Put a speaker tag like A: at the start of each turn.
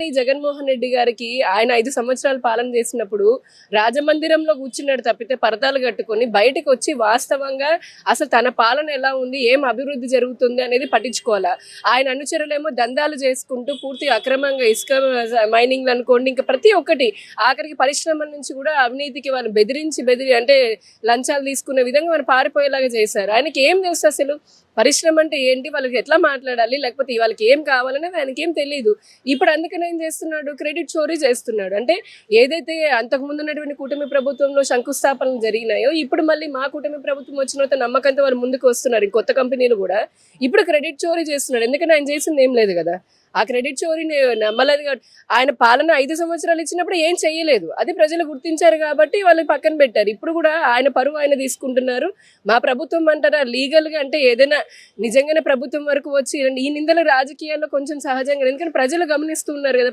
A: ఈ జగన్మోహన్ రెడ్డి గారికి ఆయన 5 సంవత్సరాలు పాలన చేసినప్పుడు రాజమందిరంలో కూర్చున్నాడు తప్పితే పరదాలు కట్టుకొని బయటకు వచ్చి వాస్తవంగా అసలు తన పాలన ఎలా ఉంది, ఏం అభివృద్ధి జరుగుతుంది అనేది పట్టించుకోవాలా. ఆయన అనుచరులేమో దందాలు చేసుకుంటూ పూర్తిగా అక్రమంగా ఇసుక మైనింగ్ అనుకోండి, ఇంకా ప్రతి ఒక్కటి ఆఖరికి పరిశ్రమల నుంచి కూడా అవినీతికి వాళ్ళు బెదిరి అంటే లంచాలు తీసుకునే విధంగా వాళ్ళు పారిపోయేలాగా చేశారు. ఆయనకి ఏం తెలుసు అసలు పరిశ్రమ అంటే ఏంటి, వాళ్ళకి ఎట్లా మాట్లాడాలి, లేకపోతే వాళ్ళకి ఏం కావాలనేది ఆయనకి ఏం తెలియదు. ఇప్పుడు అందుకని ఏం చేస్తున్నాడు, క్రెడిట్ చోరీ చేస్తున్నాడు. అంటే ఏదైతే అంతకుముందు ఉన్నటువంటి కూటమి ప్రభుత్వంలో శంకుస్థాపనలు జరిగినాయో ఇప్పుడు మళ్ళీ మా కూటమి ప్రభుత్వం వచ్చిన తర్వాత నమ్మకంతో వాళ్ళు ముందుకు వస్తున్నారు. ఈ కొత్త కంపెనీలు కూడా ఇప్పుడు క్రెడిట్ చోరీ చేస్తున్నాడు. ఎందుకంటే ఆయన చేసింది ఏం లేదు కదా. ఆ క్రెడిట్ చోరీని నమ్మలేదు కాబట్టి ఆయన పాలన 5 సంవత్సరాలు ఇచ్చినప్పుడు ఏం చేయలేదు. అది ప్రజలు గుర్తించారు కాబట్టి వాళ్ళని పక్కన పెట్టారు. ఇప్పుడు కూడా ఆయన పరువు ఆయన తీసుకుంటున్నారు. మా ప్రభుత్వం అంటారా లీగల్గా, అంటే ఏదైనా నిజంగానే ప్రభుత్వం వరకు వచ్చి ఈ నిందల రాజకీయాల్లో కొంచెం సహజంగా, ఎందుకంటే ప్రజలు గమనిస్తున్నారు కదా.